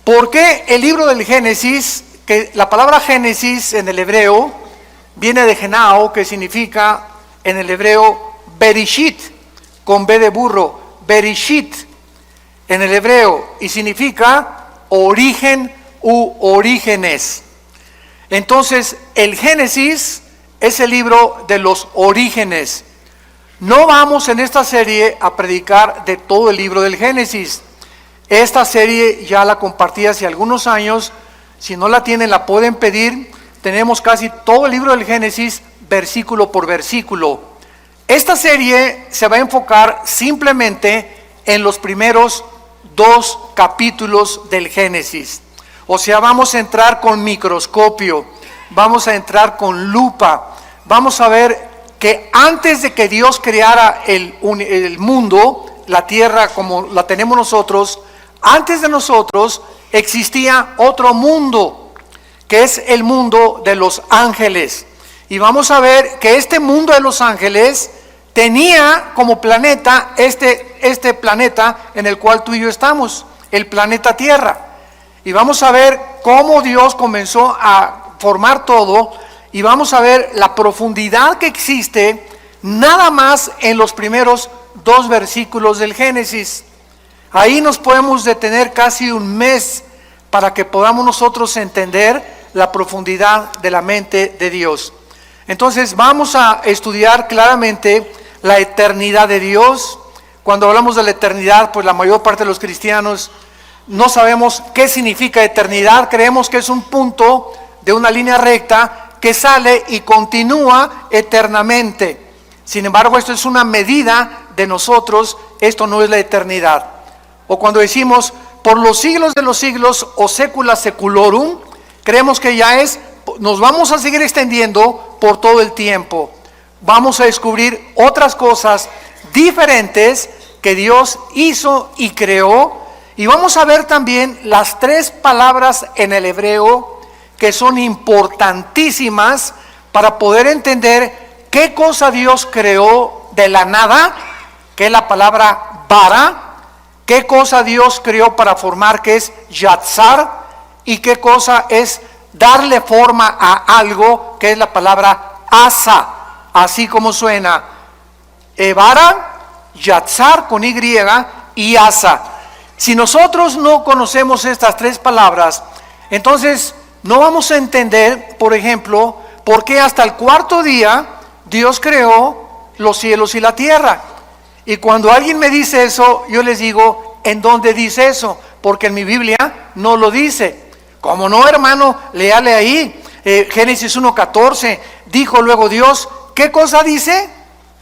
¿Por qué el libro del Génesis, que la palabra Génesis en el hebreo viene de Genao, que significa en el hebreo Berishit, con B de burro, Berishit en el hebreo, y significa origen u orígenes? Entonces, el Génesis es el libro de los orígenes. No vamos en esta serie a predicar de todo el libro del Génesis. Esta serie ya la compartí hace algunos años. Si no la tienen, la pueden pedir. Tenemos casi todo el libro del Génesis, versículo por versículo. Esta serie se va a enfocar simplemente en los primeros 2 capítulos del Génesis. O sea, vamos a entrar con microscopio, vamos a entrar con lupa, vamos a ver que antes de que Dios creara el mundo, la tierra como la tenemos nosotros, antes de nosotros existía otro mundo, que es el mundo de los ángeles. Y vamos a ver que este mundo de los ángeles tenía como planeta este planeta en el cual tú y yo estamos, el planeta Tierra. Y vamos a ver cómo Dios comenzó a formar todo, y vamos a ver la profundidad que existe nada más en los primeros 2 versículos del Génesis. Ahí nos podemos detener casi un mes para que podamos nosotros entender la profundidad de la mente de Dios. Entonces vamos a estudiar claramente la eternidad de Dios. Cuando hablamos de la eternidad, pues la mayor parte de los cristianos no sabemos qué significa eternidad. Creemos que es un punto de una línea recta que sale y continúa eternamente. Sin embargo, esto es una medida de nosotros, esto no es la eternidad. O cuando decimos por los siglos de los siglos o secula seculorum, creemos que ya nos vamos a seguir extendiendo por todo el tiempo. Vamos a descubrir otras cosas diferentes que Dios hizo y creó. Y vamos a ver también las 3 palabras en el hebreo que son importantísimas para poder entender qué cosa Dios creó de la nada, que es la palabra bara, qué cosa Dios creó para formar, que es yatzar, y qué cosa es darle forma a algo, que es la palabra asa, así como suena, bara, yatzar con Y y asa. Si nosotros no conocemos estas 3 palabras, entonces no vamos a entender, por ejemplo, por qué hasta el 4.º día Dios creó los cielos y la tierra. Y cuando alguien me dice eso, yo les digo, ¿en dónde dice eso? Porque en mi Biblia no lo dice. ¿Cómo no, hermano? Léale ahí, Génesis 1.14, dijo luego Dios. ¿Qué cosa dice?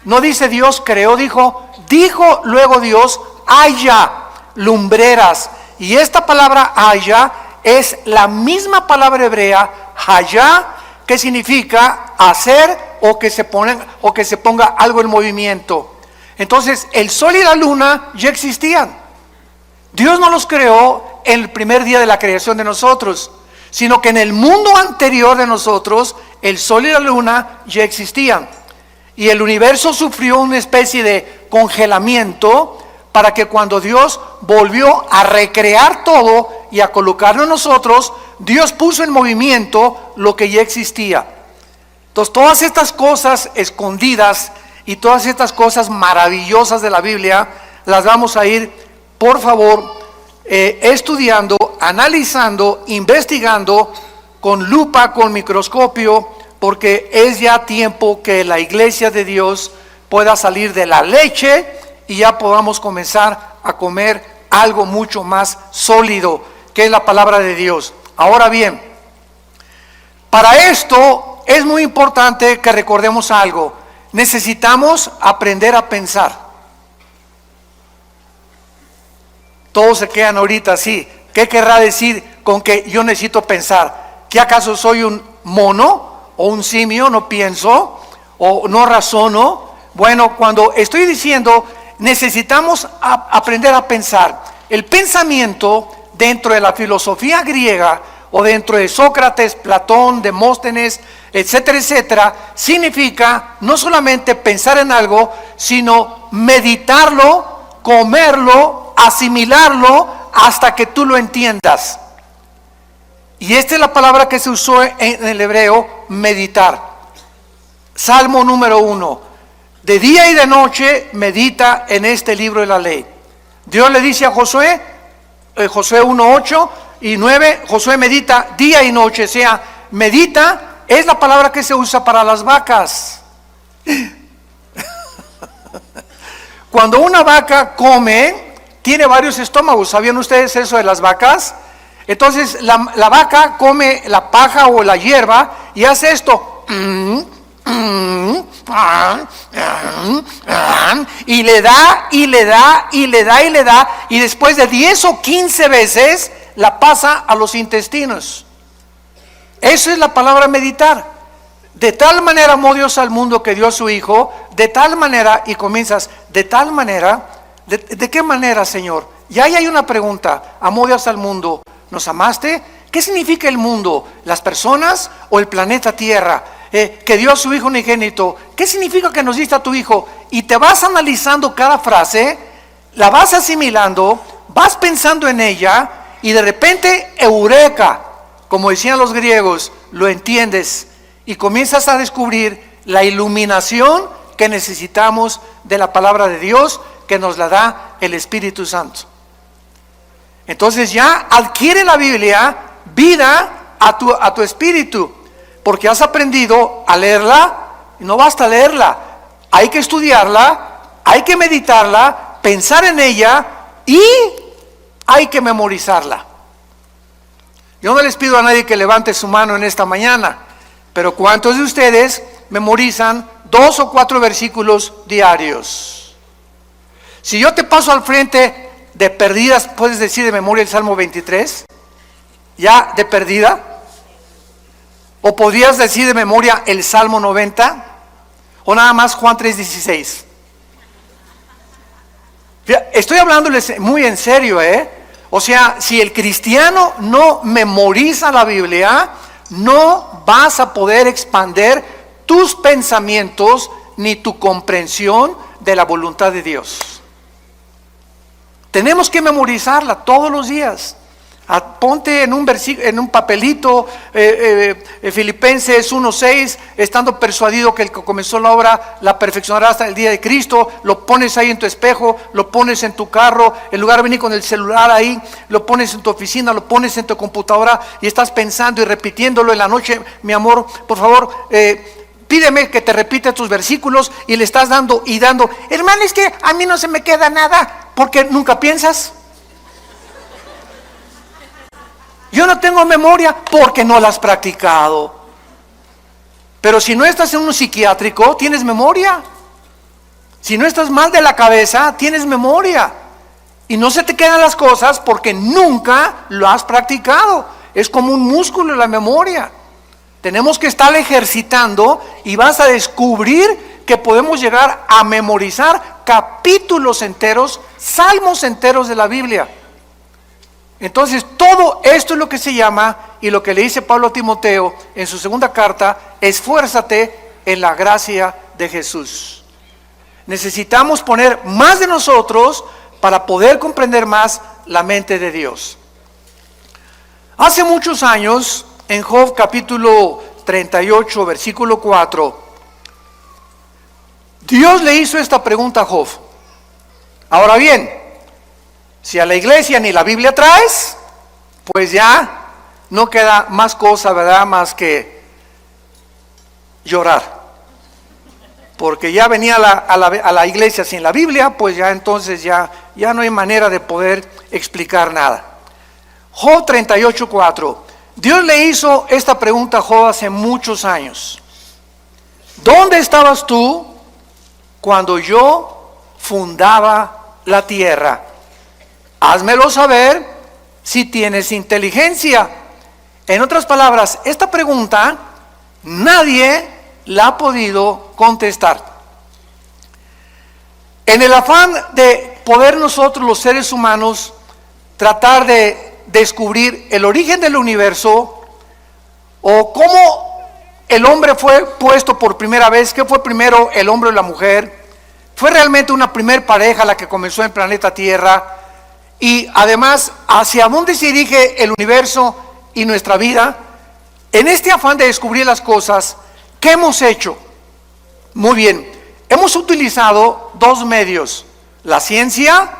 No dice Dios creó, dijo luego Dios, haya lumbreras. Y esta palabra haya es la misma palabra hebrea, haya, que significa hacer o que se ponga algo en movimiento. Entonces, el sol y la luna ya existían. Dios no los creó en el primer día de la creación de nosotros, sino que en el mundo anterior de nosotros, el sol y la luna ya existían. Y el universo sufrió una especie de congelamiento para que cuando Dios volvió a recrear todo y a colocarlo en nosotros, Dios puso en movimiento lo que ya existía. Entonces, todas estas cosas escondidas y todas estas cosas maravillosas de la Biblia, las vamos a ir, por favor, estudiando, analizando, investigando con lupa, con microscopio, porque es ya tiempo que la iglesia de Dios pueda salir de la leche y ya podamos comenzar a comer algo mucho más sólido, que es la palabra de Dios. Ahora bien, para esto es muy importante que recordemos algo. Necesitamos aprender a pensar. Todos se quedan ahorita así. ¿Qué querrá decir con que yo necesito pensar? ¿Que acaso soy un mono o un simio? ¿No pienso o no razono? Bueno, cuando estoy diciendo necesitamos aprender a pensar, el pensamiento dentro de la filosofía griega o dentro de Sócrates, Platón, Demóstenes, etcétera, etcétera, significa no solamente pensar en algo, sino meditarlo, comerlo, asimilarlo hasta que tú lo entiendas. Y esta es la palabra que se usó en el hebreo, meditar. Salmo número 1. De día y de noche medita en este libro de la ley. Dios le dice a Josué, Josué 1, 8 y 9, Josué medita día y noche. O sea, medita es la palabra que se usa para las vacas. Cuando una vaca come, tiene varios estómagos. ¿Sabían ustedes eso de las vacas? Entonces la vaca come la paja o la hierba y hace esto. Y le da, y le da, y le da, y le da. Y después de 10 o 15 veces la pasa a los intestinos. Eso es la palabra meditar. De tal manera amó Dios al mundo que dio a su Hijo. De tal manera, y comienzas, de tal manera. ¿De qué manera, Señor? Y ahí hay una pregunta. ¿Amó Dios al mundo? ¿Nos amaste? ¿Qué significa el mundo? ¿Las personas o el planeta Tierra? Que dio a su Hijo unigénito. ¿Qué significa que nos diste a tu Hijo? Y te vas analizando cada frase, la vas asimilando, vas pensando en ella, y de repente, eureka, como decían los griegos, lo entiendes y comienzas a descubrir la iluminación que necesitamos de la palabra de Dios, que nos la da el Espíritu Santo. Entonces ya adquiere la Biblia vida a tu espíritu, porque has aprendido a leerla. Y no basta leerla, hay que estudiarla, hay que meditarla, pensar en ella y hay que memorizarla. Yo no les pido a nadie que levante su mano en esta mañana, pero ¿cuántos de ustedes memorizan 2 o 4 versículos diarios? Si yo te paso al frente de perdidas, ¿puedes decir de memoria el Salmo 23? ¿Ya de perdida? ¿O podrías decir de memoria el Salmo 90? ¿O nada más Juan 3:16? Estoy hablándoles muy en serio, O sea, si el cristiano no memoriza la Biblia, no vas a poder expandir tus pensamientos ni tu comprensión de la voluntad de Dios. Tenemos que memorizarla todos los días. Ponte en un papelito, Filipenses 1:6, estando persuadido que el que comenzó la obra la perfeccionará hasta el día de Cristo. Lo pones ahí en tu espejo, lo pones en tu carro, en lugar de venir con el celular ahí, lo pones en tu oficina, lo pones en tu computadora y estás pensando y repitiéndolo en la noche. Mi amor, por favor, pídeme que te repita tus versículos, y le estás dando y dando. Hermano, es que a mí no se me queda nada, porque nunca piensas. Yo no tengo memoria porque no la has practicado. Pero si no estás en un psiquiátrico, tienes memoria. Si no estás mal de la cabeza, tienes memoria. Y no se te quedan las cosas porque nunca lo has practicado. Es como un músculo la memoria. Tenemos que estar ejercitando y vas a descubrir que podemos llegar a memorizar capítulos enteros, salmos enteros de la Biblia. Entonces, todo esto es lo que se llama, y lo que le dice Pablo a Timoteo en su segunda carta: esfuérzate en la gracia de Jesús. Necesitamos poner más de nosotros para poder comprender más la mente de Dios. Hace muchos años, en Job capítulo 38, versículo 4, Dios le hizo esta pregunta a Job. Ahora bien, si a la iglesia ni la Biblia traes, pues ya no queda más cosa, ¿verdad?, más que llorar. Porque ya venía a la iglesia sin la Biblia, pues ya entonces ya no hay manera de poder explicar nada. Job 38:4. Dios le hizo esta pregunta a Job hace muchos años. ¿Dónde estabas tú cuando yo fundaba la tierra? Házmelo saber si tienes inteligencia. En otras palabras, esta pregunta nadie la ha podido contestar. En el afán de poder nosotros, los seres humanos, tratar de descubrir el origen del universo, o cómo el hombre fue puesto por primera vez, qué fue primero, el hombre o la mujer, fue realmente una primer pareja la que comenzó en el planeta Tierra. Y además, ¿hacia dónde se dirige el universo y nuestra vida, en este afán de descubrir las cosas, ¿qué hemos hecho? Muy bien, hemos utilizado dos medios. La ciencia,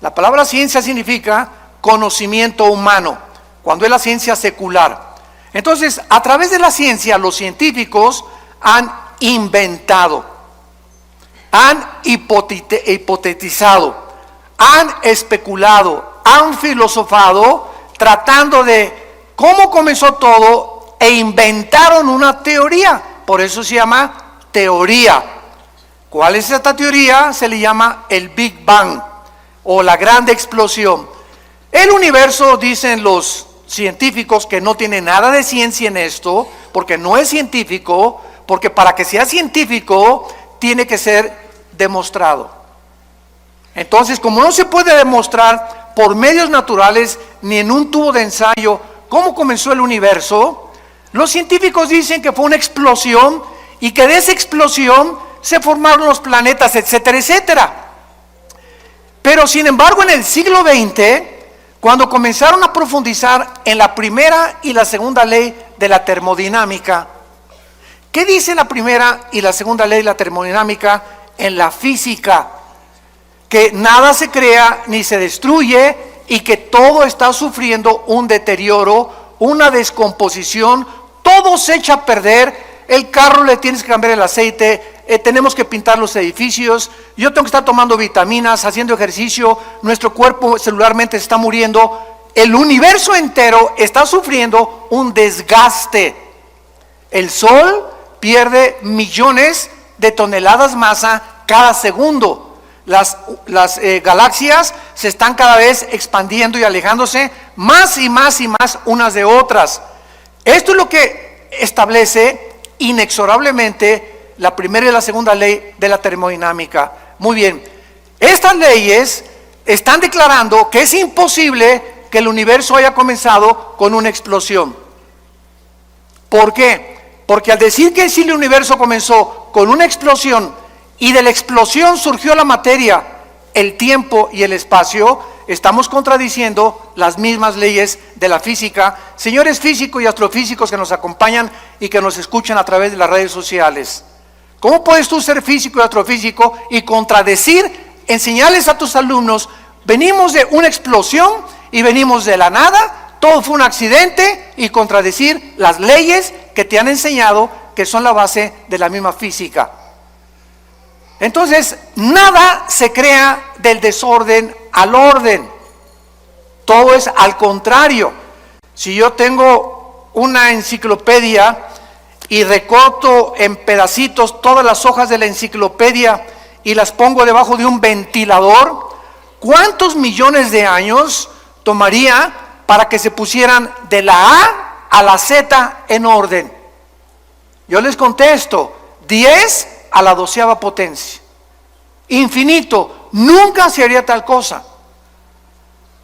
la palabra ciencia significa conocimiento humano, cuando es la ciencia secular. Entonces, a través de la ciencia, los científicos han inventado, han hipotetizado, han especulado, han filosofado, tratando de cómo comenzó todo e inventaron una teoría. Por eso se llama teoría. ¿Cuál es esta teoría? Se le llama el Big Bang o la gran explosión. El universo, dicen los científicos, que no tiene nada de ciencia en esto, porque no es científico, porque para que sea científico tiene que ser demostrado. Entonces, como no se puede demostrar por medios naturales ni en un tubo de ensayo cómo comenzó el universo, los científicos dicen que fue una explosión y que de esa explosión se formaron los planetas, etcétera, etcétera. Pero sin embargo, en el siglo XX, cuando comenzaron a profundizar en la primera y la segunda ley de la termodinámica, ¿qué dice la primera y la segunda ley de la termodinámica en la física? Que nada se crea ni se destruye y que todo está sufriendo un deterioro, una descomposición, todo se echa a perder. El carro le tienes que cambiar el aceite, tenemos que pintar los edificios, yo tengo que estar tomando vitaminas, haciendo ejercicio, nuestro cuerpo celularmente se está muriendo, el universo entero está sufriendo un desgaste. El Sol pierde millones de toneladas masa cada segundo. Las galaxias se están cada vez expandiendo y alejándose más y más y más unas de otras. Esto es lo que establece inexorablemente la primera y la segunda ley de la termodinámica. Muy bien, estas leyes están declarando que es imposible que el universo haya comenzado con una explosión. ¿Por qué? Porque al decir que sí, el universo comenzó con una explosión y de la explosión surgió la materia, el tiempo y el espacio, estamos contradiciendo las mismas leyes de la física. Señores físicos y astrofísicos que nos acompañan y que nos escuchan a través de las redes sociales, ¿cómo puedes tú ser físico y astrofísico y contradecir, enseñarles a tus alumnos, venimos de una explosión y venimos de la nada, todo fue un accidente, y contradecir las leyes que te han enseñado, que son la base de la misma física? Entonces, nada se crea del desorden al orden. Todo es al contrario. Si yo tengo una enciclopedia y recorto en pedacitos todas las hojas de la enciclopedia y las pongo debajo de un ventilador, ¿cuántos millones de años tomaría para que se pusieran de la A a la Z en orden? Yo les contesto, 10 a la 12ª potencia. Infinito, nunca se haría tal cosa.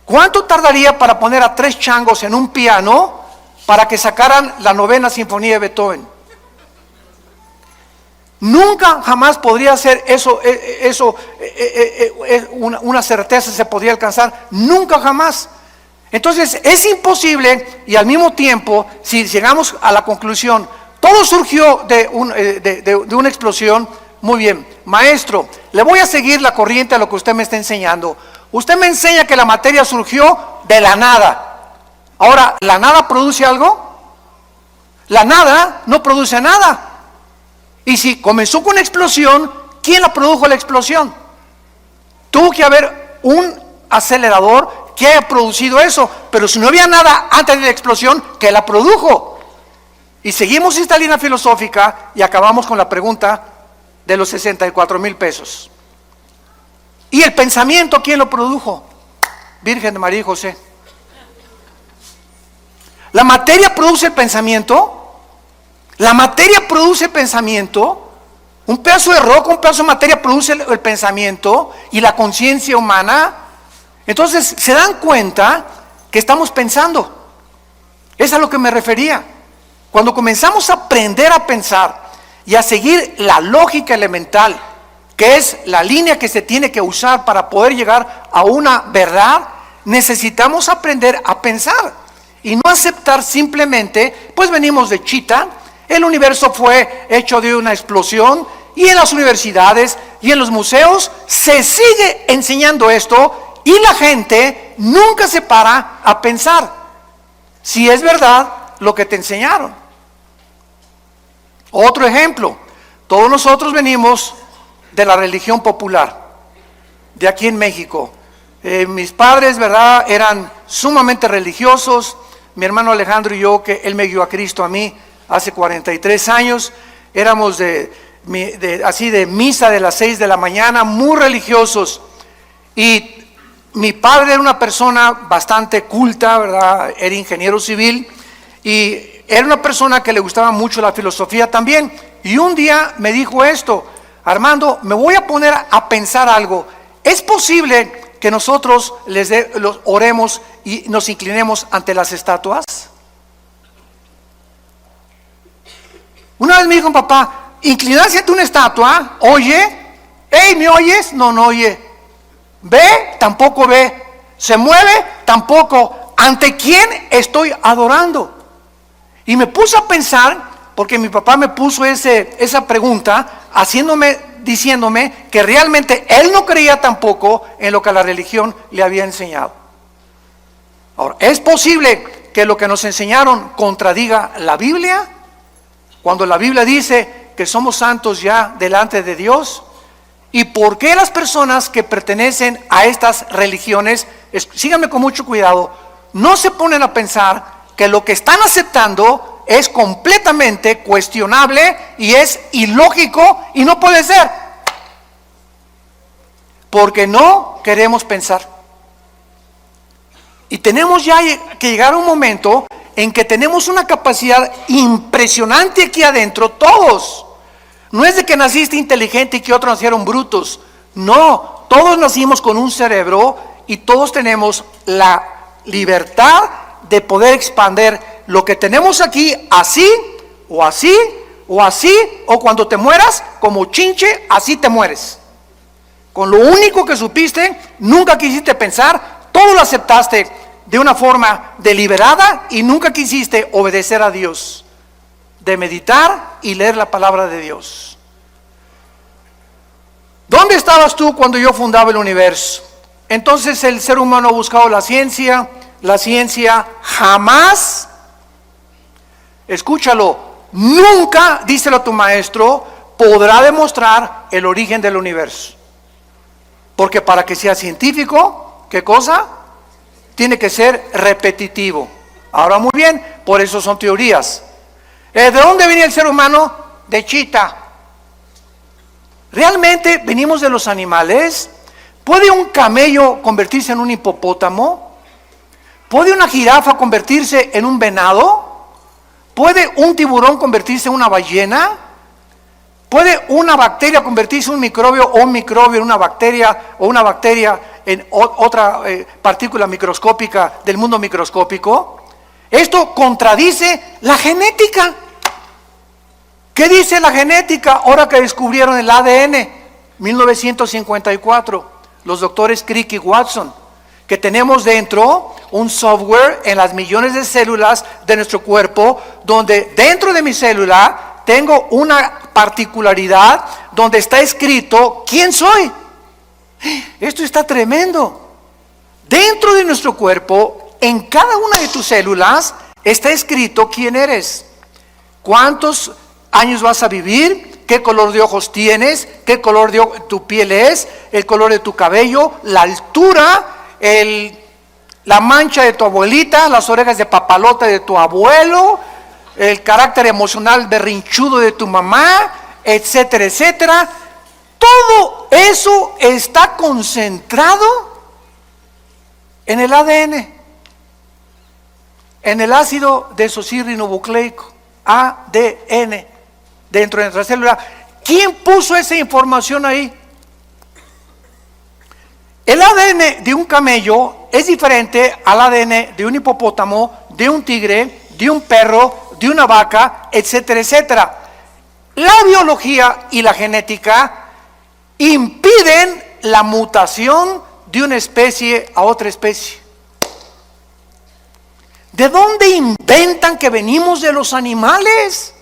¿Cuánto tardaría para poner a 3 changos en un piano para que sacaran la 9ª sinfonía de Beethoven? Nunca jamás podría ser eso, una certeza se podría alcanzar, nunca jamás. Entonces es imposible, y al mismo tiempo, si llegamos a la conclusión, todo surgió de una explosión. Muy bien, maestro, le voy a seguir la corriente a lo que usted me está enseñando. Usted me enseña que la materia surgió de la nada. Ahora, ¿la nada produce algo? La nada no produce nada. Y si comenzó con una explosión, ¿quién la produjo la explosión? Tuvo que haber un acelerador que haya producido eso, pero si no había nada antes de la explosión, ¿qué la produjo? Y seguimos esta línea filosófica y acabamos con la pregunta de los 64,000 pesos. ¿Y el pensamiento quién lo produjo? Virgen de María y José. ¿La materia produce el pensamiento? La materia produce pensamiento. Un pedazo de roca, un pedazo de materia produce el pensamiento y la conciencia humana. Entonces, ¿se dan cuenta que estamos pensando? Es a lo que me refería. Cuando comenzamos a aprender a pensar y a seguir la lógica elemental, que es la línea que se tiene que usar para poder llegar a una verdad, necesitamos aprender a pensar. y no aceptar simplemente, pues venimos de chita, el universo fue hecho de una explosión, y en las universidades y en los museos se sigue enseñando esto, y la gente nunca se para a pensar si es verdad lo que te enseñaron. Otro ejemplo, todos nosotros venimos de la religión popular, de aquí en México. Mis padres, ¿verdad?, eran sumamente religiosos. Mi hermano Alejandro y yo, que él me guió a Cristo a mí hace 43 años, éramos así de misa de las 6 de la mañana, muy religiosos. Y mi padre era una persona bastante culta, ¿verdad?, era ingeniero civil, y era una persona que le gustaba mucho la filosofía también. Y un día me dijo esto: Armando, me voy a poner a pensar algo. ¿Es posible que nosotros los oremos y nos inclinemos ante las estatuas? Una vez me dijo papá, inclinarse ante una estatua, oye, hey, ¿me oyes? No, no oye. ¿Ve? Tampoco ve. ¿Se mueve? Tampoco. ¿Ante quién estoy adorando? Y me puse a pensar, porque mi papá me puso esa pregunta, diciéndome que realmente él no creía tampoco en lo que la religión le había enseñado. Ahora, ¿es posible que lo que nos enseñaron contradiga la Biblia? Cuando la Biblia dice que somos santos ya delante de Dios. ¿Y por qué las personas que pertenecen a estas religiones, síganme con mucho cuidado, no se ponen a pensar que lo que están aceptando es completamente cuestionable y es ilógico y no puede ser? Porque no queremos pensar. Y tenemos ya que llegar a un momento en que tenemos una capacidad impresionante aquí adentro, todos. No es de que naciste inteligente y que otros nacieron brutos. No, todos nacimos con un cerebro y todos tenemos la libertad de poder expandir lo que tenemos aquí, así, o así, o así, o cuando te mueras, como chinche, así te mueres. Con lo único que supiste, nunca quisiste pensar, todo lo aceptaste de una forma deliberada y nunca quisiste obedecer a Dios, de meditar y leer la palabra de Dios. ¿Dónde estabas tú cuando yo fundaba el universo? Entonces el ser humano ha buscado la ciencia jamás, escúchalo, nunca, díselo a tu maestro, podrá demostrar el origen del universo. Porque para que sea científico, ¿qué cosa? Tiene que ser repetitivo. Ahora muy bien, por eso son teorías. ¿De dónde viene el ser humano? De chita. ¿Realmente venimos de los animales? ¿Puede un camello convertirse en un hipopótamo? ¿Puede una jirafa convertirse en un venado? ¿Puede un tiburón convertirse en una ballena? ¿Puede una bacteria convertirse en un microbio o un microbio en una bacteria o una bacteria en otra partícula microscópica del mundo microscópico? Esto contradice la genética. ¿Qué dice la genética ahora que descubrieron el ADN? 1954, los doctores Crick y Watson, que tenemos dentro un software en las millones de células de nuestro cuerpo, donde dentro de mi célula tengo una particularidad donde está escrito quién soy. Esto está tremendo. Dentro de nuestro cuerpo, en cada una de tus células, está escrito quién eres, cuántos años vas a vivir, qué color de ojos tienes, qué color de tu piel es, el color de tu cabello, la altura, la mancha de tu abuelita, las orejas de papalote de tu abuelo, el carácter emocional berrinchudo de tu mamá, etcétera, etcétera. Todo eso está concentrado en el ADN, en el ácido desoxirribonucleico, ADN, dentro de nuestra célula. ¿Quién puso esa información ahí? El ADN de un camello es diferente al ADN de un hipopótamo, de un tigre, de un perro, de una vaca, etcétera, etcétera. La biología y la genética impiden la mutación de una especie a otra especie. ¿De dónde inventan que venimos de los animales?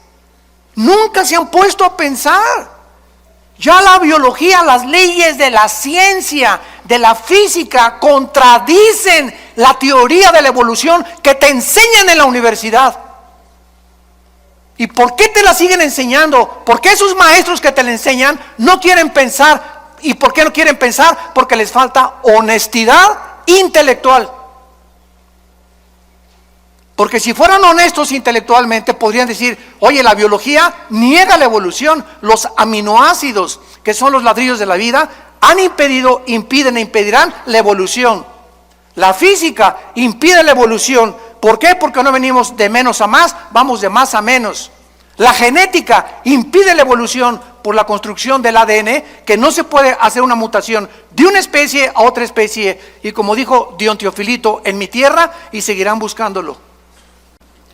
Nunca se han puesto a pensar. Ya la biología, las leyes de la ciencia, de la física, contradicen la teoría de la evolución que te enseñan en la universidad. ¿Y por qué te la siguen enseñando? ¿Por qué esos maestros que te la enseñan no quieren pensar? ¿Y por qué no quieren pensar? Porque les falta honestidad intelectual. Porque si fueran honestos intelectualmente podrían decir, oye, la biología niega la evolución. Los aminoácidos, que son los ladrillos de la vida, han impedido, impiden e impedirán la evolución. La física impide la evolución. ¿Por qué? Porque no venimos de menos a más, vamos de más a menos. La genética impide la evolución por la construcción del ADN, que no se puede hacer una mutación de una especie a otra especie. Y como dijo Dion Teofilito, en mi tierra, y seguirán buscándolo.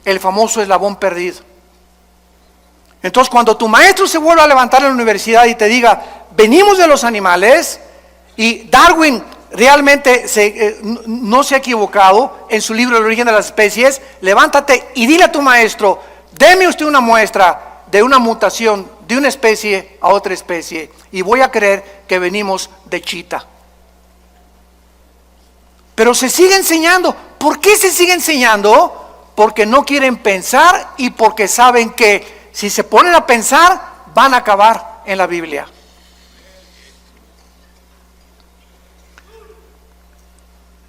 El famoso eslabón perdido. Entonces, cuando tu maestro se vuelva a levantar en la universidad y te diga, venimos de los animales, y Darwin realmente no se ha equivocado en su libro El origen de las especies, levántate y dile a tu maestro, deme usted una muestra de una mutación de una especie a otra especie, y voy a creer que venimos de chita. Pero se sigue enseñando. ¿Por qué se sigue enseñando? Porque no quieren pensar y porque saben que si se ponen a pensar van a acabar en la Biblia.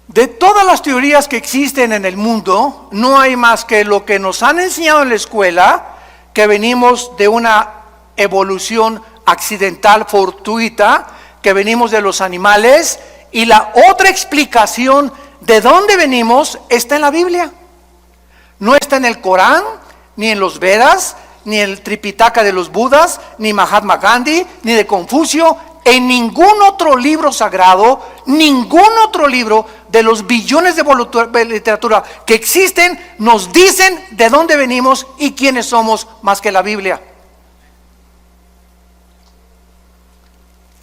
De todas las teorías que existen en el mundo, no hay más que lo que nos han enseñado en la escuela, que venimos de una evolución accidental, fortuita, que venimos de los animales, y la otra explicación de dónde venimos está en la Biblia. No está en el Corán, ni en los Vedas, ni en el Tripitaka de los Budas, ni Mahatma Gandhi, ni de Confucio, en ningún otro libro sagrado, ningún otro libro de los billones de literatura que existen nos dicen de dónde venimos y quiénes somos más que la Biblia.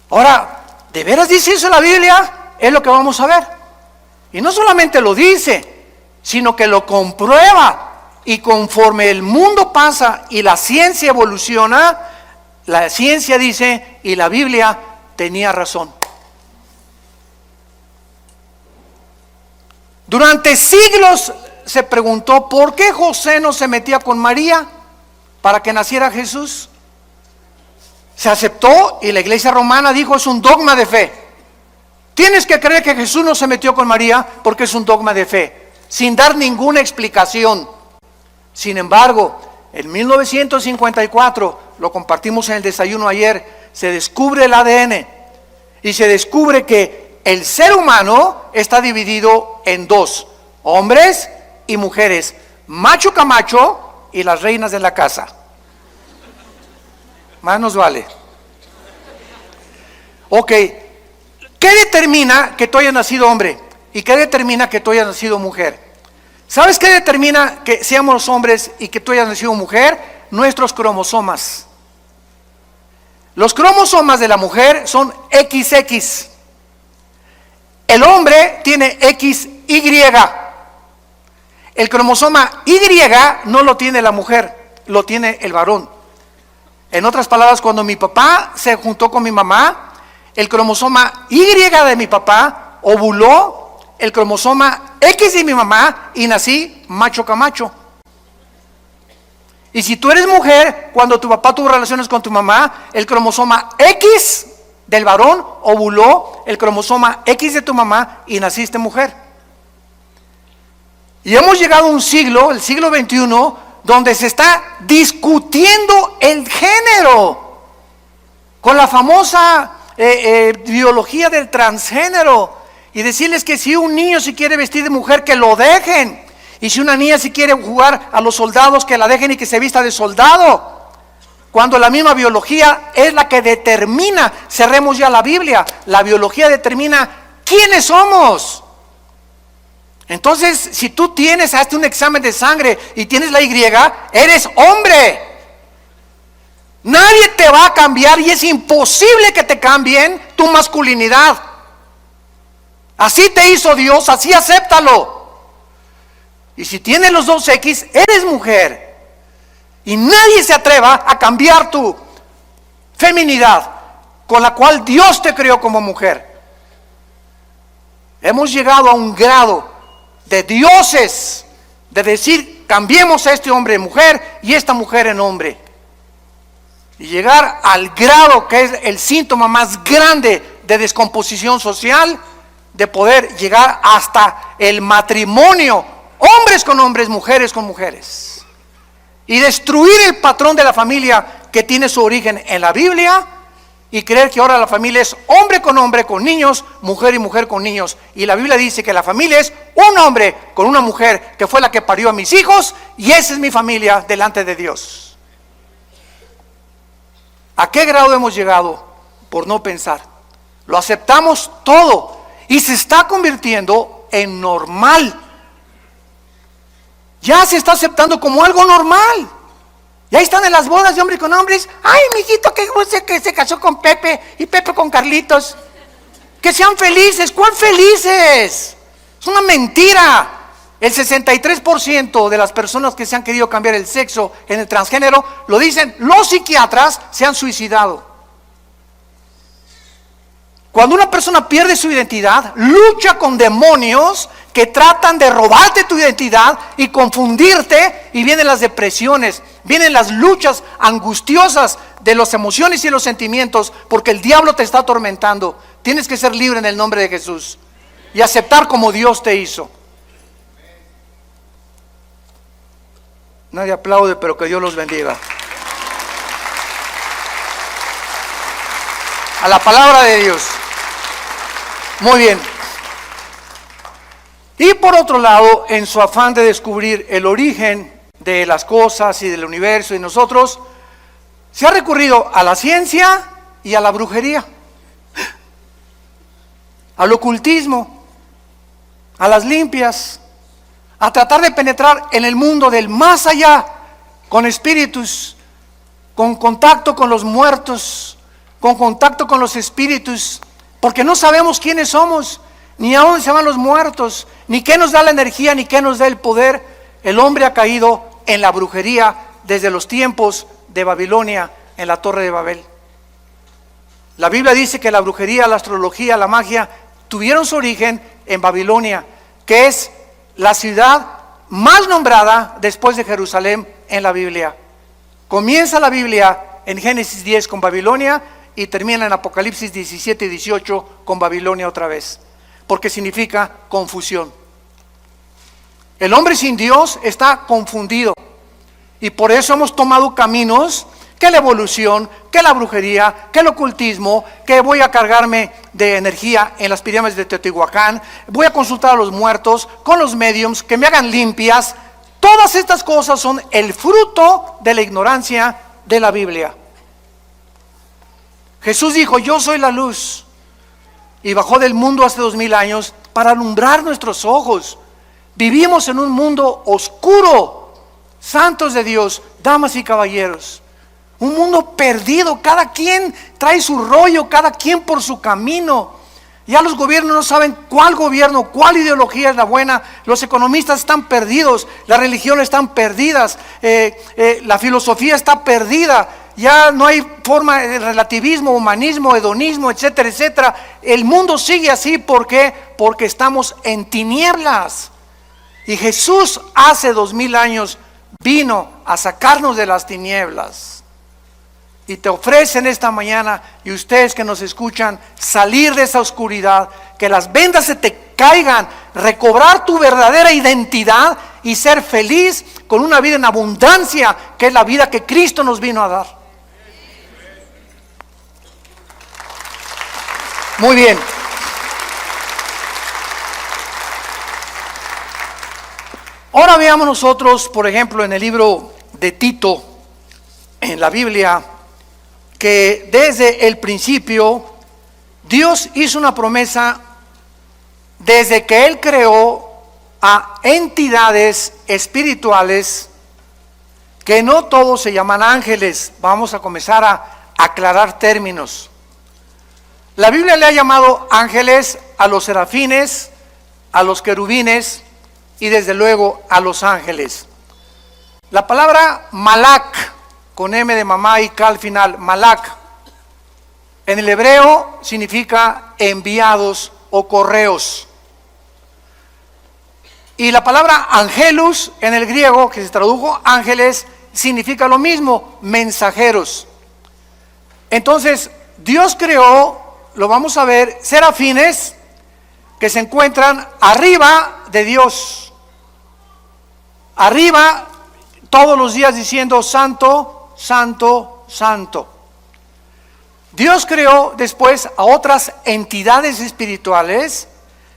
Ahora, ¿de veras dice eso la Biblia? Es lo que vamos a ver. Y no solamente lo dice, sino que lo comprueba, y conforme el mundo pasa y la ciencia evoluciona, la ciencia dice, y la Biblia tenía razón. Durante siglos se preguntó por qué José no se metía con María para que naciera Jesús. Se aceptó y la iglesia romana dijo, es un dogma de fe. Tienes que creer que Jesús no se metió con María porque es un dogma de fe, sin dar ninguna explicación. Sin embargo, en 1954, lo compartimos en el desayuno ayer, se descubre el ADN y se descubre que el ser humano está dividido en dos, hombres y mujeres, macho camacho y las reinas de la casa. Más nos vale. Ok, ¿qué determina que tú hayas nacido hombre? ¿Y qué determina que tú hayas nacido mujer? ¿Sabes qué determina que seamos hombres y que tú hayas nacido mujer? Nuestros cromosomas. Los cromosomas de la mujer son XX. El hombre tiene XY. El cromosoma Y no lo tiene la mujer, lo tiene el varón. En otras palabras, cuando mi papá se juntó con mi mamá, el cromosoma Y de mi papá ovuló el cromosoma X de mi mamá y nací macho camacho. Y si tú eres mujer, cuando tu papá tuvo relaciones con tu mamá, el cromosoma X del varón ovuló el cromosoma X de tu mamá y naciste mujer. Y hemos llegado a un siglo, el siglo XXI, donde se está discutiendo el género, con la famosa biología del transgénero. Y decirles que si un niño se quiere vestir de mujer, que lo dejen. Y si una niña se quiere jugar a los soldados, que la dejen y que se vista de soldado. Cuando la misma biología es la que determina, cerremos ya la Biblia, la biología determina quiénes somos. Entonces, si tú hazte un examen de sangre y tienes la Y, eres hombre. Nadie te va a cambiar y es imposible que te cambien tu masculinidad. Así te hizo Dios, así acéptalo. Y si tienes los dos X, eres mujer. Y nadie se atreva a cambiar tu feminidad con la cual Dios te creó como mujer. Hemos llegado a un grado de dioses, de decir, cambiemos a este hombre en mujer y esta mujer en hombre. Y llegar al grado que es el síntoma más grande de descomposición social, de poder llegar hasta el matrimonio, hombres con hombres, mujeres con mujeres. Y destruir el patrón de la familia que tiene su origen en la Biblia y creer que ahora la familia es hombre, con niños, mujer y mujer con niños. Y la Biblia dice que la familia es un hombre con una mujer que fue la que parió a mis hijos y esa es mi familia delante de Dios. ¿A qué grado hemos llegado por no pensar? Lo aceptamos todo y se está convirtiendo en normal. Ya se está aceptando como algo normal. Y ahí están en las bodas de hombres con hombres. Ay, mijito, que se casó con Pepe y Pepe con Carlitos. Que sean felices. ¿Cuál felices? Es una mentira. El 63% de las personas que se han querido cambiar el sexo en el transgénero, lo dicen los psiquiatras, se han suicidado. Cuando una persona pierde su identidad, lucha con demonios que tratan de robarte tu identidad y confundirte, y vienen las depresiones, vienen las luchas angustiosas de las emociones y los sentimientos, porque el diablo te está atormentando. Tienes que ser libre en el nombre de Jesús y aceptar como Dios te hizo. Nadie aplaude, pero que Dios los bendiga. A la palabra de Dios. Muy bien. Y por otro lado, en su afán de descubrir el origen de las cosas y del universo y nosotros, se ha recurrido a la ciencia y a la brujería, al ocultismo, a las limpias, a tratar de penetrar en el mundo del más allá, con espíritus, con contacto con los muertos, con contacto con los espíritus, porque no sabemos quiénes somos, ni a dónde se van los muertos, ni qué nos da la energía, ni qué nos da el poder. El hombre ha caído en la brujería desde los tiempos de Babilonia, en la Torre de Babel. La Biblia dice que la brujería, la astrología, la magia tuvieron su origen en Babilonia, que es la ciudad más nombrada después de Jerusalén en la Biblia. Comienza la Biblia en Génesis 10 con Babilonia y termina en Apocalipsis 17 y 18 con Babilonia otra vez, porque significa confusión. El hombre sin Dios está confundido y por eso hemos tomado caminos que la evolución, que la brujería, que el ocultismo, que voy a cargarme de energía en las pirámides de Teotihuacán, voy a consultar a los muertos, con los mediums, que me hagan limpias. Todas estas cosas son el fruto de la ignorancia de la Biblia. Jesús dijo, yo soy la luz, y bajó del mundo hace 2000 años para alumbrar nuestros ojos. Vivimos en un mundo oscuro, santos de Dios, damas y caballeros, un mundo perdido, cada quien trae su rollo, cada quien por su camino. Ya los gobiernos no saben cuál gobierno, cuál ideología es la buena, los economistas están perdidos, las religiones están perdidas, la filosofía está perdida. Ya no hay forma de relativismo, humanismo, hedonismo, etcétera, etcétera. El mundo sigue así, ¿por qué? Porque estamos en tinieblas. Y Jesús hace 2000 años vino a sacarnos de las tinieblas. Y te ofrecen esta mañana, y ustedes que nos escuchan, salir de esa oscuridad, que las vendas se te caigan, recobrar tu verdadera identidad y ser feliz con una vida en abundancia, que es la vida que Cristo nos vino a dar. Muy bien. Ahora veamos nosotros, por ejemplo, en el libro de Tito, en la Biblia, que desde el principio Dios hizo una promesa desde que Él creó a entidades espirituales que no todos se llaman ángeles. Vamos a comenzar a aclarar términos. La Biblia le ha llamado ángeles a los serafines, a los querubines, y desde luego a los ángeles. La palabra malak, con M de mamá y K al final, malak, en el hebreo significa enviados o correos. Y la palabra angelus en el griego, que se tradujo ángeles, significa lo mismo, mensajeros. Entonces, Dios creó, lo vamos a ver, serafines que se encuentran arriba de Dios. Arriba, todos los días diciendo santo, santo, santo. Dios creó después a otras entidades espirituales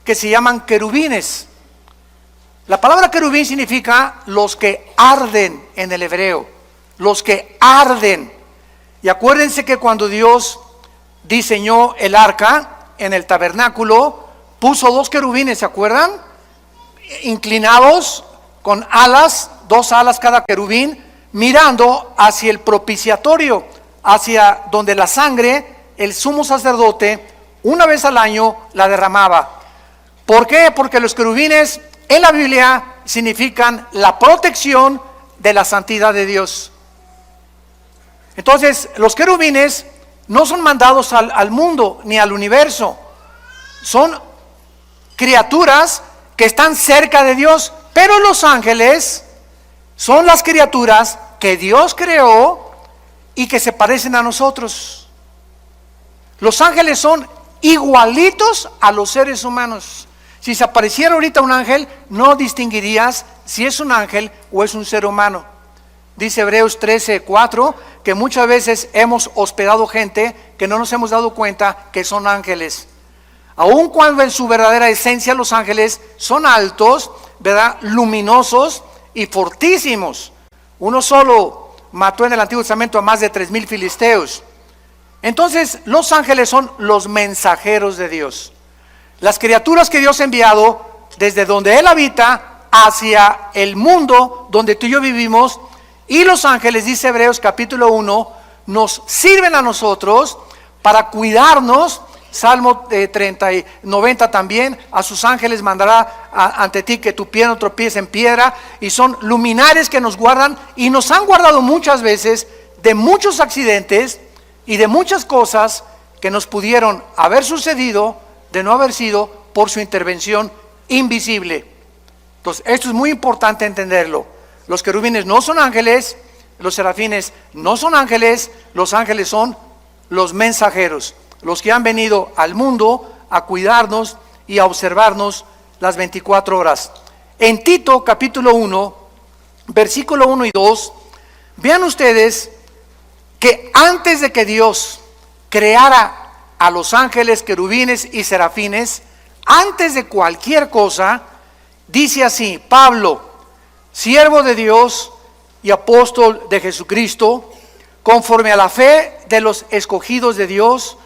que se llaman querubines. La palabra querubín significa los que arden en el hebreo, los que arden. Y acuérdense que cuando Dios diseñó el arca en el tabernáculo, puso dos querubines, ¿se acuerdan? Inclinados con alas, dos alas cada querubín, mirando hacia el propiciatorio, hacia donde la sangre, el sumo sacerdote, una vez al año la derramaba. ¿Por qué? Porque los querubines en la Biblia significan la protección de la santidad de Dios. Entonces, los querubines no son mandados al mundo ni al universo. Son criaturas que están cerca de Dios, pero los ángeles son las criaturas que Dios creó y que se parecen a nosotros. Los ángeles son igualitos a los seres humanos. Si se apareciera ahorita un ángel, no distinguirías si es un ángel o es un ser humano. Dice Hebreos 13:4 que muchas veces hemos hospedado gente que no nos hemos dado cuenta que son ángeles. Aun cuando en su verdadera esencia los ángeles son altos, ¿verdad?, luminosos y fortísimos. Uno solo mató en el Antiguo Testamento a más de 3,000 filisteos. Entonces, los ángeles son los mensajeros de Dios. Las criaturas que Dios ha enviado desde donde Él habita hacia el mundo donde tú y yo vivimos. Y los ángeles, dice Hebreos capítulo 1, nos sirven a nosotros para cuidarnos. Salmo 30 y 90 también, a sus ángeles mandará ante ti que tu pie no tropiece en piedra. Y son luminares que nos guardan y nos han guardado muchas veces de muchos accidentes y de muchas cosas que nos pudieron haber sucedido de no haber sido por su intervención invisible. Entonces, esto es muy importante entenderlo. Los querubines no son ángeles, los serafines no son ángeles, los ángeles son los mensajeros, los que han venido al mundo a cuidarnos y a observarnos las 24 horas. En Tito capítulo 1, versículo 1 y 2, vean ustedes que antes de que Dios creara a los ángeles, querubines y serafines, antes de cualquier cosa, dice así: Pablo, siervo de Dios y apóstol de Jesucristo, conforme a la fe de los escogidos de Dios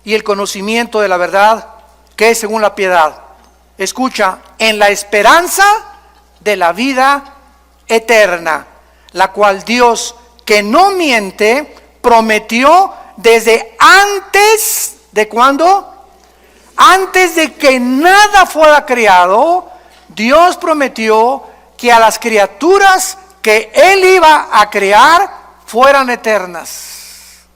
y el conocimiento de la verdad, que es según la piedad. Escucha, en la esperanza de la vida eterna, la cual Dios, que no miente, prometió desde antes de ¿cuándo? Antes de que nada fuera creado. Dios prometió que a las criaturas que Él iba a crear fueran eternas.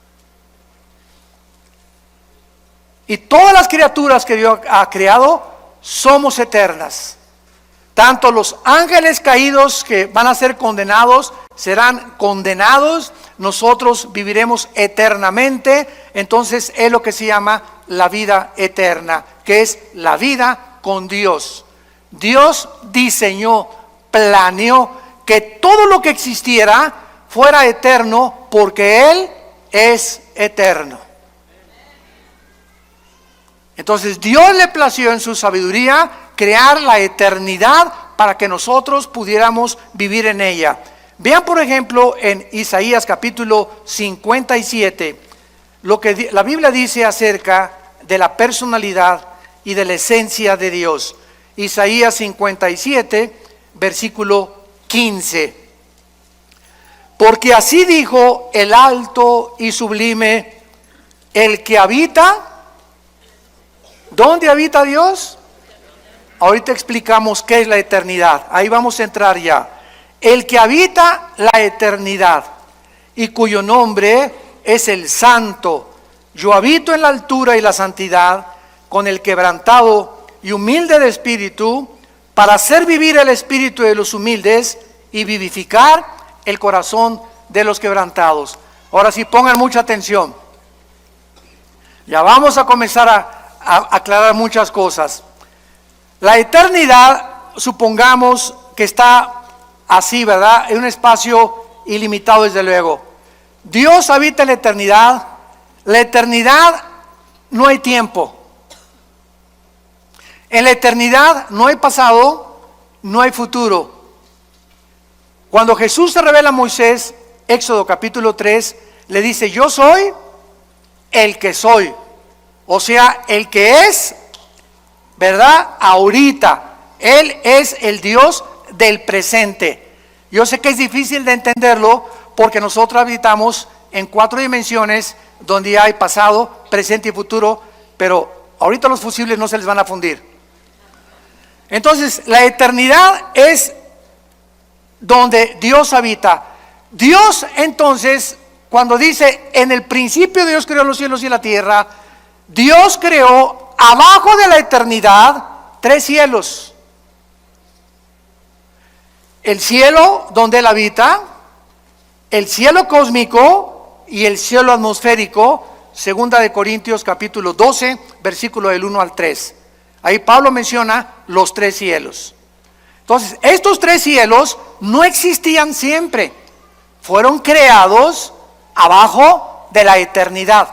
Y todas las criaturas que Dios ha creado somos eternas. Tanto los ángeles caídos que van a ser condenados serán condenados. Nosotros viviremos eternamente. Entonces es lo que se llama la vida eterna, que es la vida con Dios. Dios diseñó, planeó que todo lo que existiera fuera eterno porque Él es eterno. Entonces Dios le plació en su sabiduría crear la eternidad para que nosotros pudiéramos vivir en ella. Vean por ejemplo en Isaías capítulo 57 lo que la Biblia dice acerca de la personalidad y de la esencia de Dios. Isaías 57 versículo 15. Porque así dijo el alto y sublime, el que habita. ¿Dónde habita Dios? ahorita explicamos qué es la eternidad. Ahí vamos a entrar ya. El que habita la eternidad y cuyo nombre es el Santo. Yo habito en la altura y la santidad con el quebrantado y humilde de espíritu, para hacer vivir el espíritu de los humildes y vivificar el corazón de los quebrantados. Ahora sí, pongan mucha atención. Ya vamos a comenzar a aclarar muchas cosas. La eternidad, supongamos que está así, ¿verdad? En un espacio ilimitado, desde luego. Dios habita en la eternidad. La eternidad no hay tiempo. En la eternidad no hay pasado, no hay futuro. Cuando Jesús se revela a Moisés, Éxodo capítulo 3, le dice: yo soy el que soy. O sea, el que es, ¿verdad? Ahorita. Él es el Dios del presente. Yo sé que es difícil de entenderlo porque nosotros habitamos en 4 dimensiones donde hay pasado, presente y futuro, pero ahorita los fusibles no se les van a fundir. Entonces, la eternidad es donde Dios habita. Dios, entonces, cuando dice: en el principio Dios creó los cielos y la tierra, Dios creó abajo de la eternidad 3 cielos. El cielo donde Él habita, el cielo cósmico y el cielo atmosférico, segunda de Corintios capítulo 12, versículo del 1 al 3. Ahí Pablo menciona los 3 cielos. Entonces, estos 3 cielos no existían siempre. Fueron creados abajo de la eternidad.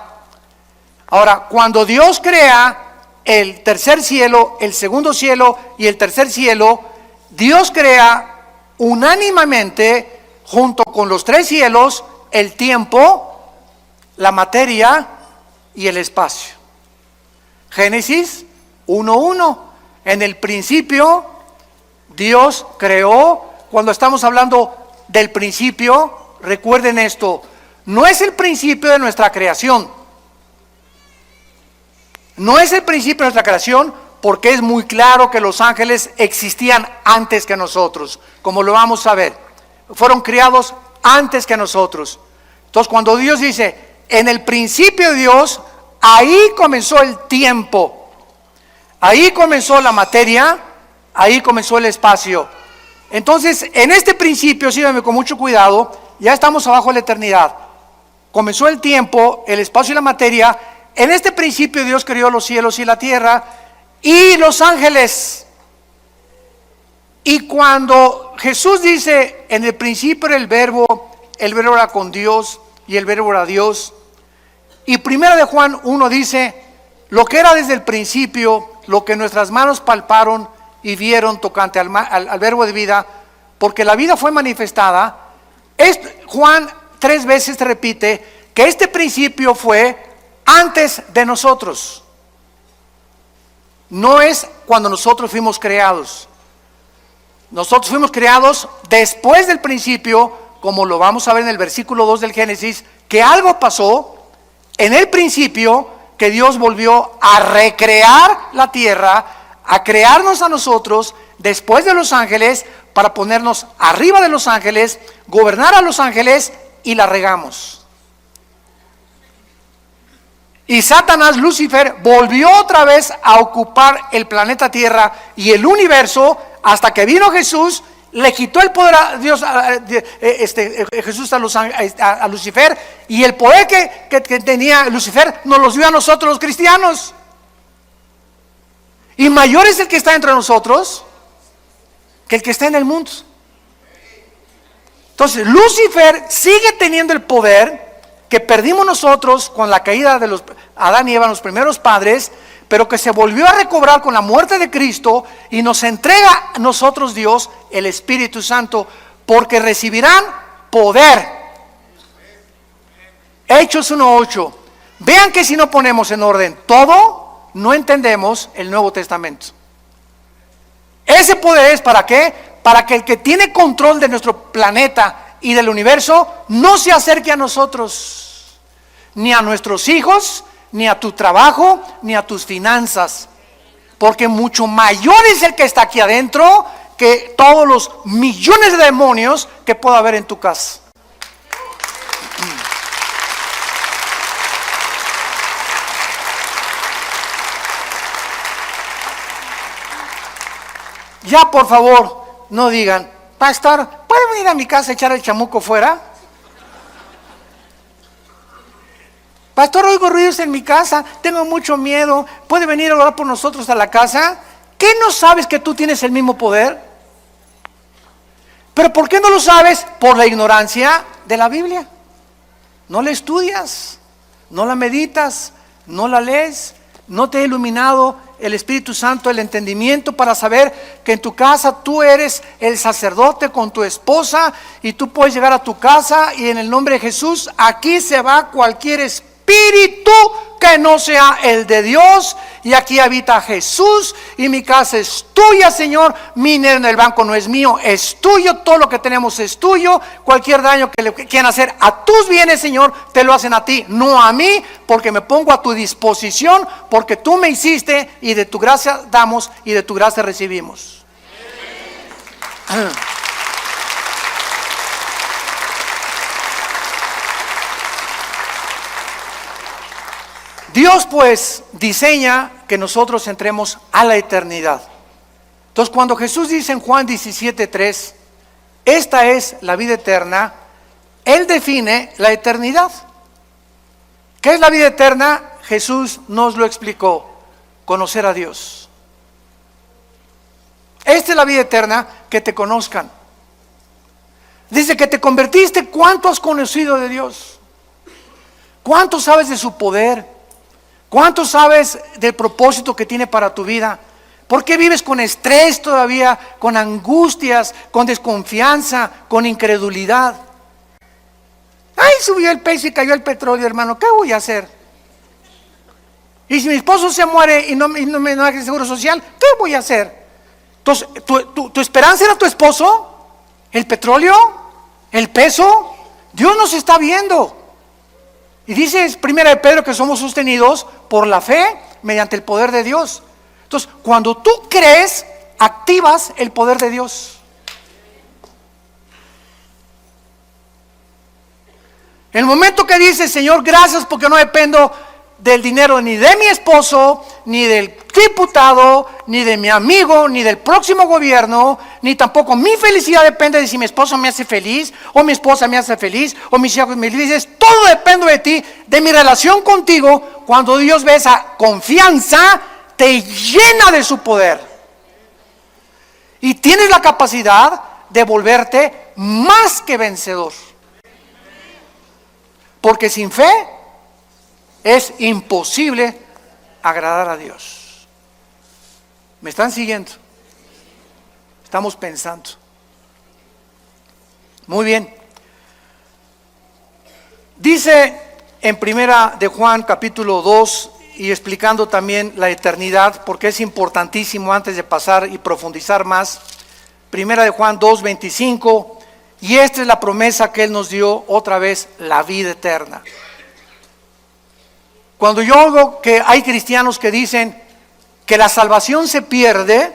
Ahora, cuando Dios crea el tercer cielo, el segundo cielo y el tercer cielo, Dios crea unánimemente, junto con los 3 cielos, el tiempo, la materia y el espacio. Génesis 1:1. En el principio Dios creó. Cuando estamos hablando del principio, recuerden esto: no es el principio de nuestra creación. No es el principio de nuestra creación, porque es muy claro que los ángeles existían antes que nosotros, como lo vamos a ver. Fueron creados antes que nosotros. Entonces, cuando Dios dice: en el principio de Dios, ahí comenzó el tiempo. Ahí comenzó la materia, ahí comenzó el espacio. Entonces, en este principio, síganme con mucho cuidado, ya estamos abajo de la eternidad. Comenzó el tiempo, el espacio y la materia. En este principio Dios creó los cielos y la tierra y los ángeles. Y cuando Jesús dice: en el principio era el verbo era con Dios y el verbo era Dios. Y primera de Juan 1 dice: lo que era desde el principio, lo que nuestras manos palparon y vieron tocante al verbo de vida, porque la vida fue manifestada. Juan 3 veces repite que este principio fue antes de nosotros. No es cuando nosotros fuimos creados. Nosotros fuimos creados después del principio, como lo vamos a ver en el versículo 2 del Génesis, que algo pasó en el principio, que Dios volvió a recrear la tierra, a crearnos a nosotros después de los ángeles, para ponernos arriba de los ángeles, gobernar a los ángeles, y la regamos. Y Satanás, Lucifer, volvió otra vez a ocupar el planeta Tierra y el universo, hasta que vino Jesús, le quitó el poder a Dios, Jesús a Lucifer, y el poder que tenía Lucifer nos los dio a nosotros los cristianos. Y mayor es el que está entre nosotros que el que está en el mundo. Entonces, Lucifer sigue teniendo el poder que perdimos nosotros con la caída de los Adán y Eva, los primeros padres, pero que se volvió a recobrar con la muerte de Cristo, y nos entrega a nosotros Dios el Espíritu Santo, porque recibirán poder. Hechos 1:8. Vean que si no ponemos en orden todo, no entendemos el Nuevo Testamento. Ese poder es ¿para qué? Para que el que tiene control de nuestro planeta y del universo no se acerque a nosotros, ni a nuestros hijos, ni a tu trabajo, ni a tus finanzas. porque mucho mayor es el que está aquí adentro que todos los millones de demonios que pueda haber en tu casa. Ya, por favor, no digan, pastor, ¿puede venir a mi casa a echar el chamuco fuera? Pastor, oigo ruidos en mi casa, tengo mucho miedo, ¿puede venir a orar por nosotros a la casa? ¿Qué no sabes que tú tienes el mismo poder? ¿Pero por qué no lo sabes? Por la ignorancia de la Biblia. No la estudias, no la meditas, no la lees, no te ha iluminado el Espíritu Santo, el entendimiento para saber que en tu casa tú eres el sacerdote con tu esposa y tú puedes llegar a tu casa y en el nombre de Jesús aquí se va cualquier espíritu que no sea el de Dios y aquí habita Jesús y mi casa es tuya, Señor, mi dinero en el banco no es mío, es tuyo, todo lo que tenemos es tuyo, cualquier daño que le quieran hacer a tus bienes, Señor, te lo hacen a ti, no a mí, porque me pongo a tu disposición, porque tú me hiciste y de tu gracia damos y de tu gracia recibimos. Dios pues diseña que nosotros entremos a la eternidad. Entonces cuando Jesús dice en Juan 17:3, esta es la vida eterna, Él define la eternidad. ¿Qué es la vida eterna? Jesús nos lo explicó, conocer a Dios. Esta es la vida eterna, que te conozcan. Dice que te convertiste, ¿cuánto has conocido de Dios? ¿Cuánto sabes de su poder? ¿Cuánto sabes del propósito que tiene para tu vida? ¿Por qué vives con estrés todavía, con angustias, con desconfianza, con incredulidad? Ay, subió el peso y cayó el petróleo, hermano, ¿qué voy a hacer? Y si mi esposo se muere y no me da el seguro social, ¿qué voy a hacer? Entonces, ¿tu esperanza era tu esposo? ¿El petróleo? ¿El peso? Dios nos está viendo. Y dice Primera de Pedro que somos sostenidos por la fe mediante el poder de Dios. Entonces, cuando tú crees, activas el poder de Dios. En el momento que dices, Señor, gracias porque no dependo del dinero ni de mi esposo, ni del diputado, ni de mi amigo, ni del próximo gobierno, ni tampoco mi felicidad depende de si mi esposo me hace feliz, o mi esposa me hace feliz, o mis hijos me felices. Todo depende de ti, de mi relación contigo. Cuando Dios ve esa confianza, te llena de su poder. Y tienes la capacidad de volverte más que vencedor. Porque sin fe es imposible agradar a Dios. ¿Me están siguiendo? Estamos pensando. Muy bien. Dice en Primera de Juan capítulo 2 y explicando también la eternidad, porque es importantísimo antes de pasar y profundizar más. Primera de Juan 2:25, y esta es la promesa que Él nos dio otra vez, la vida eterna. Cuando yo oigo que hay cristianos que dicen que la salvación se pierde,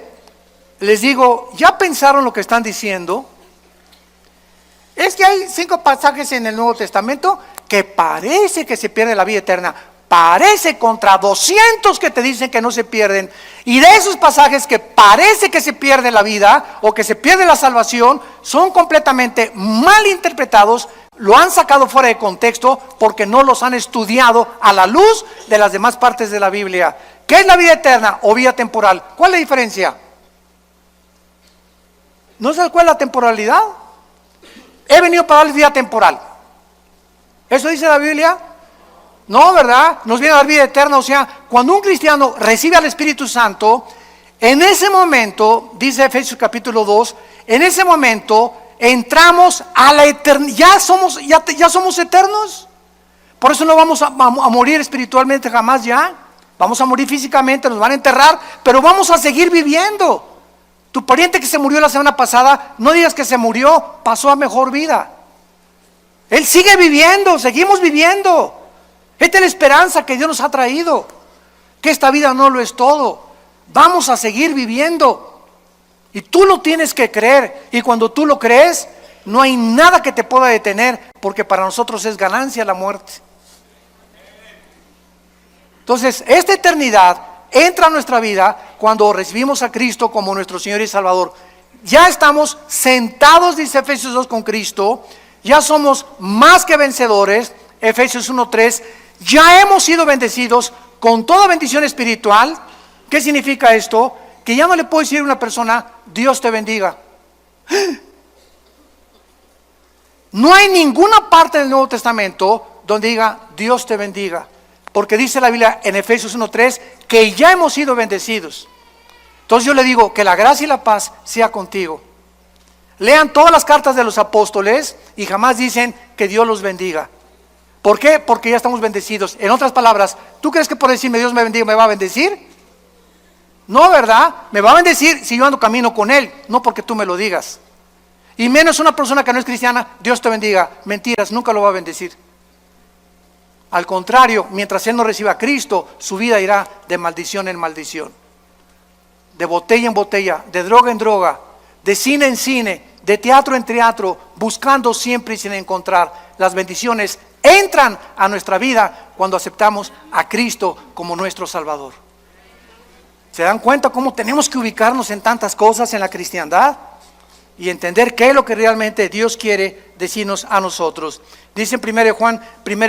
les digo, ¿ya pensaron lo que están diciendo? Es que hay 5 pasajes en el Nuevo Testamento que parece que se pierde la vida eterna. Parece contra 200 que te dicen que no se pierden. Y de esos pasajes que parece que se pierde la vida o que se pierde la salvación, son completamente mal interpretados. Lo han sacado fuera de contexto porque no los han estudiado a la luz de las demás partes de la Biblia. ¿Qué es la vida eterna o vida temporal? ¿Cuál es la diferencia? ¿No sabes cuál es la temporalidad? He venido para darles vida temporal. ¿Eso dice la Biblia? No, ¿verdad? Nos viene a dar vida eterna. O sea, cuando un cristiano recibe al Espíritu Santo, en ese momento, dice Efesios capítulo 2, en ese momento entramos a la eternidad. Ya somos eternos. Por eso no vamos a morir espiritualmente jamás ya. Vamos a morir físicamente, nos van a enterrar, pero vamos a seguir viviendo. Tu pariente que se murió la semana pasada, no digas que se murió, pasó a mejor vida. Él sigue viviendo, seguimos viviendo. Esta es la esperanza que Dios nos ha traído, que esta vida no lo es todo. Vamos a seguir viviendo. Y tú lo tienes que creer. Y cuando tú lo crees, no hay nada que te pueda detener, porque para nosotros es ganancia la muerte. Entonces, esta eternidad entra a nuestra vida cuando recibimos a Cristo como nuestro Señor y Salvador. Ya estamos sentados, dice Efesios 2, con Cristo. Ya somos más que vencedores, Efesios 1:3. Ya hemos sido bendecidos con toda bendición espiritual. ¿Qué significa esto? Que ya no le puedo decir a una persona, Dios te bendiga. No hay ninguna parte del Nuevo Testamento donde diga, Dios te bendiga. Porque dice la Biblia en Efesios 1:3 que ya hemos sido bendecidos. Entonces yo le digo, que la gracia y la paz sea contigo. Lean todas las cartas de los apóstoles y jamás dicen que Dios los bendiga. ¿Por qué? Porque ya estamos bendecidos. En otras palabras, ¿tú crees que por decirme Dios me bendiga me va a bendecir? No, ¿verdad? Me va a bendecir si yo ando camino con Él, no porque tú me lo digas. Y menos una persona que no es cristiana, Dios te bendiga. Mentiras, nunca lo va a bendecir. Al contrario, mientras él no reciba a Cristo, su vida irá de maldición en maldición, de botella en botella, de droga en droga, de cine en cine, de teatro en teatro, buscando siempre y sin encontrar. Las bendiciones entran a nuestra vida cuando aceptamos a Cristo como nuestro Salvador. ¿Se dan cuenta cómo tenemos que ubicarnos en tantas cosas en la cristiandad? Y entender qué es lo que realmente Dios quiere decirnos a nosotros. Dice en 1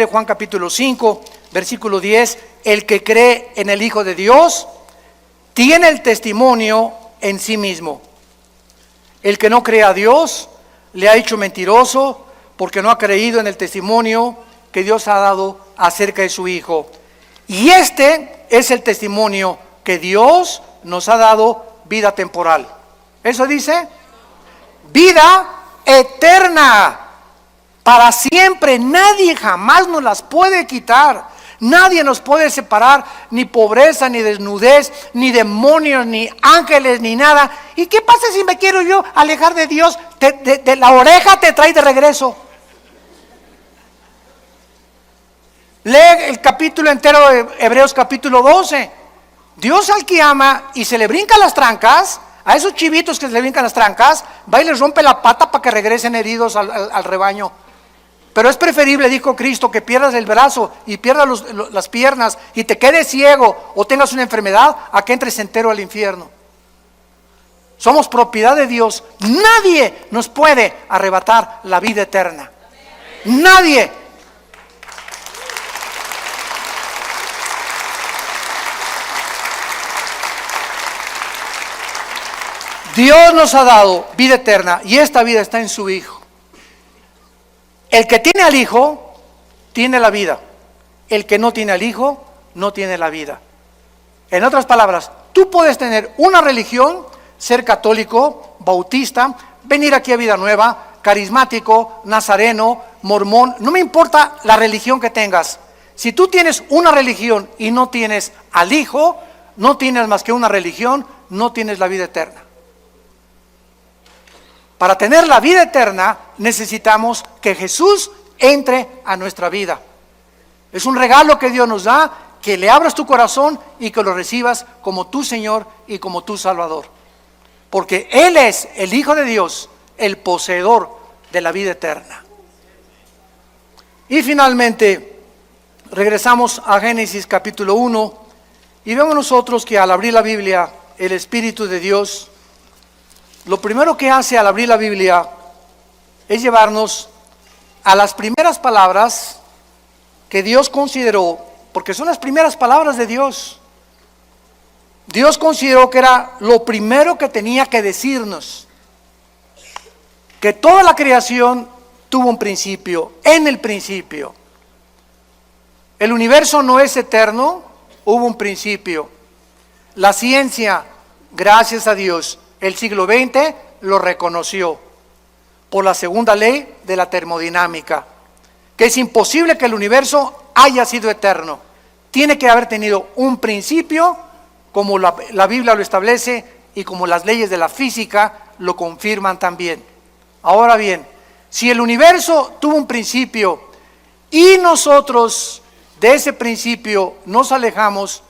Juan capítulo 5, versículo 10, el que cree en el Hijo de Dios tiene el testimonio en sí mismo. El que no cree a Dios le ha hecho mentiroso, porque no ha creído en el testimonio que Dios ha dado acerca de su Hijo. Y este es el testimonio que Dios nos ha dado, vida temporal. ¿Eso dice? Vida eterna, para siempre. Nadie jamás nos las puede quitar. Nadie nos puede separar, ni pobreza, ni desnudez, ni demonios, ni ángeles, ni nada. ¿Y qué pasa si me quiero yo alejar de Dios? De la oreja te trae de regreso. Lee el capítulo entero de Hebreos capítulo 12. Dios al que ama y se le brincan las trancas, a esos chivitos que se le brincan las trancas, va y les rompe la pata para que regresen heridos al rebaño. Pero es preferible, dijo Cristo, que pierdas el brazo y pierdas las piernas y te quedes ciego o tengas una enfermedad, a que entres entero al infierno. Somos propiedad de Dios. Nadie nos puede arrebatar la vida eterna. Nadie. Dios nos ha dado vida eterna y esta vida está en su Hijo. El que tiene al Hijo, tiene la vida. El que no tiene al Hijo, no tiene la vida. En otras palabras, tú puedes tener una religión, ser católico, bautista, venir aquí a Vida Nueva, carismático, nazareno, mormón, no me importa la religión que tengas. Si tú tienes una religión y no tienes al Hijo, no tienes más que una religión, no tienes la vida eterna. Para tener la vida eterna necesitamos que Jesús entre a nuestra vida. Es un regalo que Dios nos da, que le abras tu corazón y que lo recibas como tu Señor y como tu Salvador. Porque Él es el Hijo de Dios, el poseedor de la vida eterna. Y finalmente, regresamos a Génesis capítulo 1 y vemos nosotros que al abrir la Biblia, el Espíritu de Dios, lo primero que hace al abrir la Biblia es llevarnos a las primeras palabras que Dios consideró, porque son las primeras palabras de Dios. Dios consideró que era lo primero que tenía que decirnos, que toda la creación tuvo un principio, en el principio. El universo no es eterno, hubo un principio. La ciencia, gracias a Dios, el siglo XX lo reconoció por la segunda ley de la termodinámica, que es imposible que el universo haya sido eterno. Tiene que haber tenido un principio, como la Biblia lo establece y como las leyes de la física lo confirman también. Ahora bien, si el universo tuvo un principio y nosotros de ese principio nos alejamos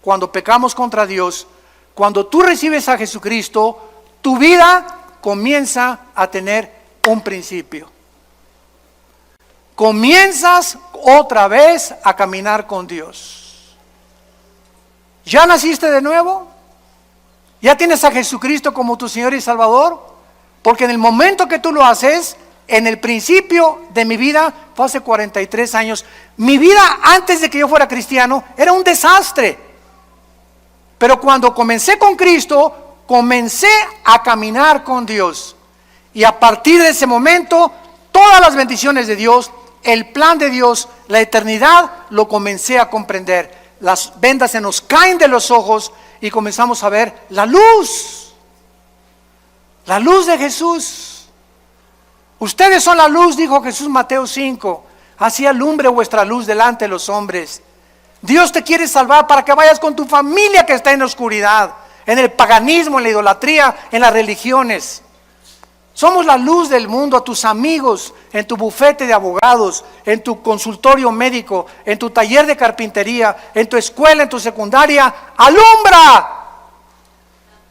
cuando pecamos contra Dios, Cuando tú recibes a Jesucristo, tu vida comienza a tener un principio. Comienzas otra vez a caminar con Dios. ¿Ya naciste de nuevo? ¿Ya tienes a Jesucristo como tu Señor y Salvador? Porque en el momento que tú lo haces, en el principio de mi vida, fue hace 43 años, mi vida antes de que yo fuera cristiano era un desastre. Pero cuando comencé con Cristo, comencé a caminar con Dios. Y a partir de ese momento, todas las bendiciones de Dios, el plan de Dios, la eternidad, lo comencé a comprender. Las vendas se nos caen de los ojos y comenzamos a ver la luz de Jesús. Ustedes son la luz, dijo Jesús, Mateo 5. Así alumbre vuestra luz delante de los hombres. Dios te quiere salvar para que vayas con tu familia que está en la oscuridad, en el paganismo, en la idolatría, en las religiones. Somos la luz del mundo a tus amigos, en tu bufete de abogados, en tu consultorio médico, en tu taller de carpintería, en tu escuela, en tu secundaria. ¡Alumbra!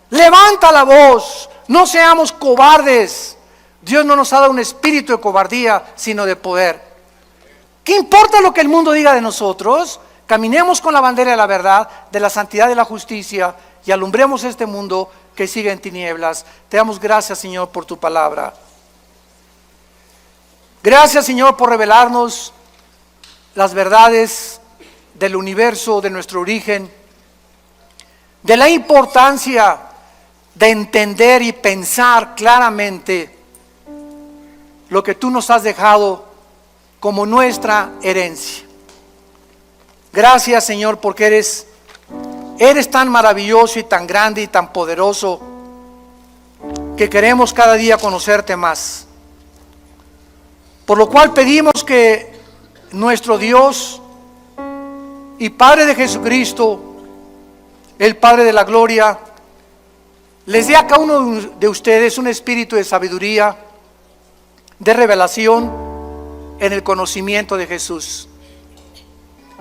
Levanta la voz. No seamos cobardes. Dios no nos ha dado un espíritu de cobardía, sino de poder. ¿Qué importa lo que el mundo diga de nosotros? Caminemos con la bandera de la verdad, de la santidad y de la justicia y alumbremos este mundo que sigue en tinieblas. Te damos gracias, Señor, por tu palabra. Gracias, Señor, por revelarnos las verdades del universo, de nuestro origen, de la importancia de entender y pensar claramente lo que tú nos has dejado como nuestra herencia. Gracias, Señor, porque eres tan maravilloso y tan grande y tan poderoso que queremos cada día conocerte más. Por lo cual pedimos que nuestro Dios y Padre de Jesucristo, el Padre de la gloria, les dé a cada uno de ustedes un espíritu de sabiduría, de revelación en el conocimiento de Jesús.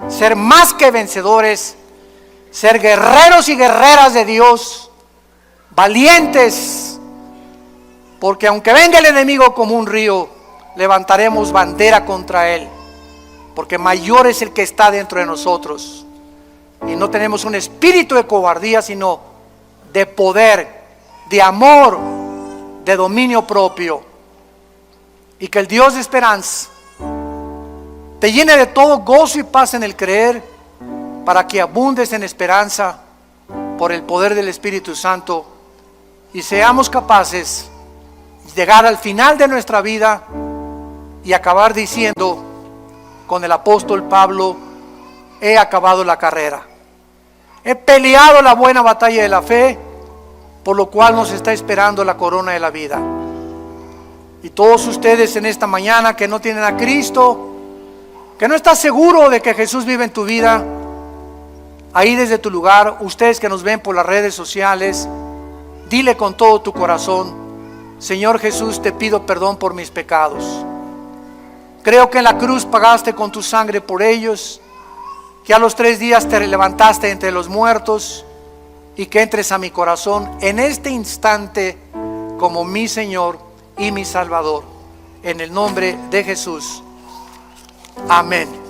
Ser más que vencedores, ser guerreros y guerreras de Dios, valientes, porque aunque venga el enemigo como un río, levantaremos bandera contra él, porque mayor es el que está dentro de nosotros, y no tenemos un espíritu de cobardía, sino de poder, de amor, de dominio propio, y que el Dios de esperanza te llene de todo gozo y paz en el creer, para que abundes en esperanza por el poder del Espíritu Santo y seamos capaces de llegar al final de nuestra vida y acabar diciendo con el apóstol Pablo: he acabado la carrera, he peleado la buena batalla de la fe, por lo cual nos está esperando la corona de la vida. Y todos ustedes en esta mañana que no tienen a Cristo, que no estás seguro de que Jesús vive en tu vida, ahí desde tu lugar, ustedes que nos ven por las redes sociales, dile con todo tu corazón: Señor Jesús, te pido perdón por mis pecados. Creo que en la cruz pagaste con tu sangre por ellos, que a los 3 días te levantaste entre los muertos y que entres a mi corazón en este instante como mi Señor y mi Salvador. En el nombre de Jesús. Amén.